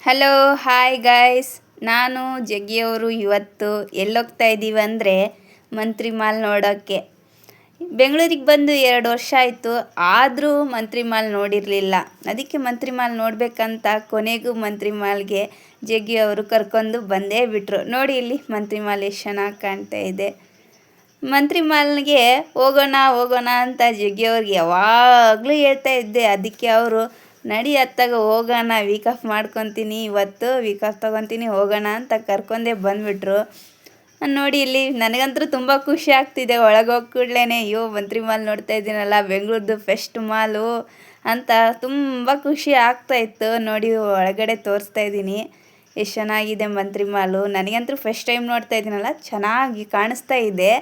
Hello hi guys, ನಾನು ಜಗ್ಗಿಯವರು. ಇವತ್ತು ಎಲ್ಲೋಗ್ತಾ ಇದ್ದೀವಿ ಅಂದರೆ ಮಂತ್ರಿ ಮಾಲ್ ನೋಡೋಕ್ಕೆ. ಬೆಂಗಳೂರಿಗೆ ಬಂದು 2 ವರ್ಷ ಆಯಿತು, ಆದರೂ ಮಂತ್ರಿ ಮಾಲ್ ನೋಡಿರಲಿಲ್ಲ. ಅದಕ್ಕೆ ಮಂತ್ರಿ ಮಾಲ್ ನೋಡಬೇಕಂತ ಕೊನೆಗೂ ಮಂತ್ರಿ ಮಾಲ್ಗೆ ಜಗ್ಗಿಯವರು ಕರ್ಕೊಂಡು ಬಂದೇ ಬಿಟ್ಟರು. ನೋಡಿ ಇಲ್ಲಿ ಮಂತ್ರಿ ಮಾಲ್ ಎಷ್ಟು ಚೆನ್ನಾಗಿ ಕಾಣ್ತಾ ಇದೆ. ಮಂತ್ರಿ ಮಾಲ್ಗೆ ಹೋಗೋಣ ಅಂತ ಜಗ್ಗಿಯವ್ರಿಗೆ ಯಾವಾಗಲೂ ಹೇಳ್ತಾ ಇದ್ದೆ. ಅದಕ್ಕೆ ಅವರು ನಡಿ ಅತ್ತಾಗ ಹೋಗೋಣ, ವೀಕ್ ಆಫ್ ಮಾಡ್ಕೊತೀನಿ, ಇವತ್ತು ವೀಕ್ ಆಫ್ ತೊಗೊತೀನಿ, ಹೋಗೋಣ ಅಂತ ಕರ್ಕೊಂಡೇ ಬಂದುಬಿಟ್ರು. ನೋಡಿ ಇಲ್ಲಿ ನನಗಂತೂ ತುಂಬ ಖುಷಿ ಆಗ್ತಿದೆ. ಒಳಗೆ ಹೋಗಿ ಕೂಡಲೇ ಅಯ್ಯೋ ಮಂತ್ರಿ ಮಾಲ್ ನೋಡ್ತಾ ಇದ್ದೀನಲ್ಲ, ಬೆಂಗಳೂರ್ದು ಫೆಸ್ಟ್ ಮಾಲು ಅಂತ ತುಂಬ ಖುಷಿ ಆಗ್ತಾಯಿತ್ತು. ನೋಡಿ ಒಳಗಡೆ ತೋರಿಸ್ತಾ ಇದ್ದೀನಿ ಎಷ್ಟು ಚೆನ್ನಾಗಿದೆ ಮಂತ್ರಿ ಮಾಲು. ನನಗಂತೂ ಫಸ್ಟ್ ಟೈಮ್ ನೋಡ್ತಾ ಇದ್ದೀನಲ್ಲ, ಚೆನ್ನಾಗಿ ಕಾಣಿಸ್ತಾ ಇದೆ.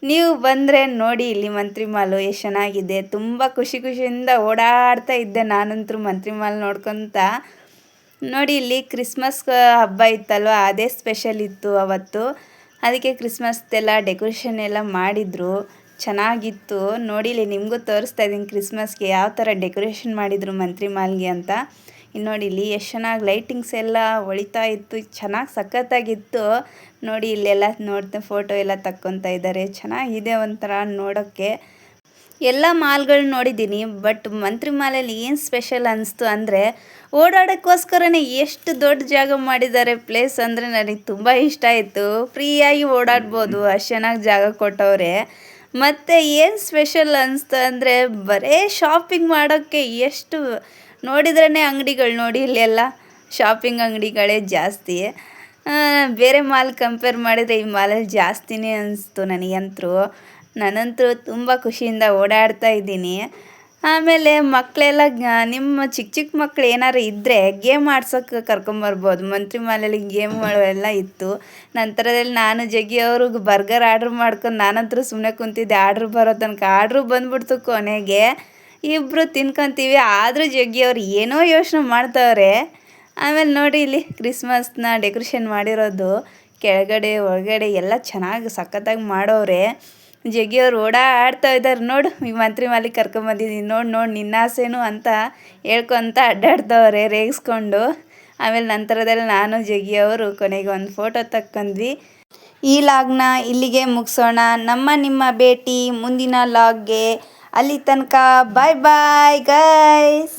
ನೀವು ಬಂದರೆ ನೋಡಿ ಇಲ್ಲಿ ಮಂತ್ರಿ ಮಾಲು ಎಷ್ಟು ಚೆನ್ನಾಗಿದೆ. ತುಂಬ ಖುಷಿಯಿಂದ ಓಡಾಡ್ತಾ ಇದ್ದೆ ನಾನಂತೂ ಮಂತ್ರಿ ಮಾಲ್ ನೋಡ್ಕೊತ. ನೋಡಿ ಇಲ್ಲಿ ಕ್ರಿಸ್ಮಸ್ ಹಬ್ಬ ಇತ್ತಲ್ವ, ಅದೇ ಸ್ಪೆಷಲ್ ಇತ್ತು ಅವತ್ತು. ಅದಕ್ಕೆ ಕ್ರಿಸ್ಮಸ್ದೆಲ್ಲ ಡೆಕೋರೇಷನ್ ಎಲ್ಲ ಮಾಡಿದರು, ಚೆನ್ನಾಗಿತ್ತು. ನೋಡಿ ಇಲ್ಲಿ ನಿಮಗೂ ತೋರಿಸ್ತಾ ಇದ್ದೀನಿ ಕ್ರಿಸ್ಮಸ್ಗೆ ಯಾವ ಥರ ಡೆಕೋರೇಷನ್ ಮಾಡಿದರು ಮಂತ್ರಿ ಮಾಲ್ಗೆ ಅಂತ. ಇನ್ನು ನೋಡಿ ಇಲ್ಲಿ ಎಷ್ಟು ಚೆನ್ನಾಗಿ ಲೈಟಿಂಗ್ಸ್ ಎಲ್ಲ ಹೊಳಿತಾ ಇತ್ತು, ಚೆನ್ನಾಗಿ ಸಖತ್ತಾಗಿತ್ತು. ನೋಡಿ ಇಲ್ಲೆಲ್ಲ ಫೋಟೋ ಎಲ್ಲ ತಕ್ಕೊತಾ ಇದ್ದಾರೆ, ಚೆನ್ನಾಗಿದೆ ಒಂಥರ ನೋಡೋಕ್ಕೆ. ಎಲ್ಲ ಮಾಲ್ಗಳು ನೋಡಿದ್ದೀನಿ, ಬಟ್ ಮಂತ್ರಿ ಮಾಲಲ್ಲಿ ಏನು ಸ್ಪೆಷಲ್ ಅನಿಸ್ತು ಅಂದರೆ ಓಡಾಡೋಕ್ಕೋಸ್ಕರನೇ ಎಷ್ಟು ದೊಡ್ಡ ಜಾಗ ಮಾಡಿದ್ದಾರೆ. ಪ್ಲೇಸ್ ಅಂದರೆ ನನಗೆ ತುಂಬ ಇಷ್ಟ ಆಯಿತು. ಫ್ರೀಯಾಗಿ ಓಡಾಡ್ಬೋದು, ಅಷ್ಟು ಚೆನ್ನಾಗಿ ಜಾಗ ಕೊಟ್ಟವ್ರೆ. ಮತ್ತು ಏನು ಸ್ಪೆಷಲ್ ಅನಿಸ್ತು ಅಂದರೆ ಬರೀ ಶಾಪಿಂಗ್ ಮಾಡೋಕ್ಕೆ ಎಷ್ಟು ನೋಡಿದ್ರೇ ಅಂಗಡಿಗಳು. ನೋಡಿ ಇಲ್ಲೆಲ್ಲ ಶಾಪಿಂಗ್ ಅಂಗಡಿಗಳೇ ಜಾಸ್ತಿ. ಬೇರೆ ಮಾಲ್ ಕಂಪೇರ್ ಮಾಡಿದರೆ ಈ ಮಾಲಲ್ಲಿ ಜಾಸ್ತಿನೇ ಅನಿಸ್ತು ನನಗಂತೂ. ನಾನಂತೂ ತುಂಬ ಖುಷಿಯಿಂದ ಓಡಾಡ್ತಾ ಇದ್ದೀನಿ. ಆಮೇಲೆ ಮಕ್ಕಳೆಲ್ಲ ನಿಮ್ಮ ಚಿಕ್ಕ ಮಕ್ಕಳು ಏನಾರು ಇದ್ದರೆ ಗೇಮ್ ಆಡ್ಸೋಕ್ಕೆ ಕರ್ಕೊಂಬರ್ಬೋದು. ಮಂತ್ರಿ ಮಾಲಲ್ಲಿ ಗೇಮ್ಗಳು ಎಲ್ಲ ಇತ್ತು. ನಂತರದಲ್ಲಿ ನಾನು ಜಗ್ಗಿಯವ್ರಿಗೆ ಬರ್ಗರ್ ಆರ್ಡ್ರ್ ಮಾಡ್ಕೊಂಡು ನಾನಂತೂ ಸುಮ್ಮನೆ ಕುಂತಿದ್ದೆ. ಆರ್ಡ್ರ್ ಬರೋ ತನಕ ಆರ್ಡ್ರು ಬಂದ್ಬಿಡ್ತು. ಕೊನೆಗೆ ಇಬ್ಬರು ತಿನ್ಕೊತೀವಿ, ಆದರೂ ಜಗ್ಗಿಯವ್ರು ಏನೋ ಯೋಚನೆ ಮಾಡ್ತವ್ರೆ. ಆಮೇಲೆ ನೋಡಿ ಇಲ್ಲಿ ಕ್ರಿಸ್ಮಸ್ನ ಡೆಕೋರೇಷನ್ ಮಾಡಿರೋದು ಕೆಳಗಡೆ ಒಳಗಡೆ ಎಲ್ಲ ಚೆನ್ನಾಗಿ ಸಖತ್ತಾಗಿ ಮಾಡೋರೆ. ಜಗ್ಗಿಯವ್ರು ಓಡಾಡ್ತಾ ಇದ್ದಾರೆ. ನೋಡು ಈ ಮಂತ್ರಿ ಮಾಲಿಗೆ ಕರ್ಕೊಂಬಂದಿದ್ದೀನಿ, ನೋಡಿ ನಿನ್ನ ಆಸೆನೂ ಅಂತ ಹೇಳ್ಕೊತ ಅಡ್ಡಾಡ್ತವ್ರೆ ರೇಗಿಸ್ಕೊಂಡು. ಆಮೇಲೆ ನಂತರದಲ್ಲಿ ನಾನು ಜಗ್ಗಿಯವರು ಕೊನೆಗೆ ಒಂದು ಫೋಟೋ ತಕ್ಕೊಂಡ್ವಿ. ಈ ಲಾಗ್ನ ಇಲ್ಲಿಗೆ ಮುಗಿಸೋಣ. ನಿಮ್ಮ ಭೇಟಿ ಮುಂದಿನ ಲಾಗ್ಗೆ. ಅಲ್ಲಿ ತನಕ ಬಾಯ್ ಬಾಯ್ ಗೈಸ್.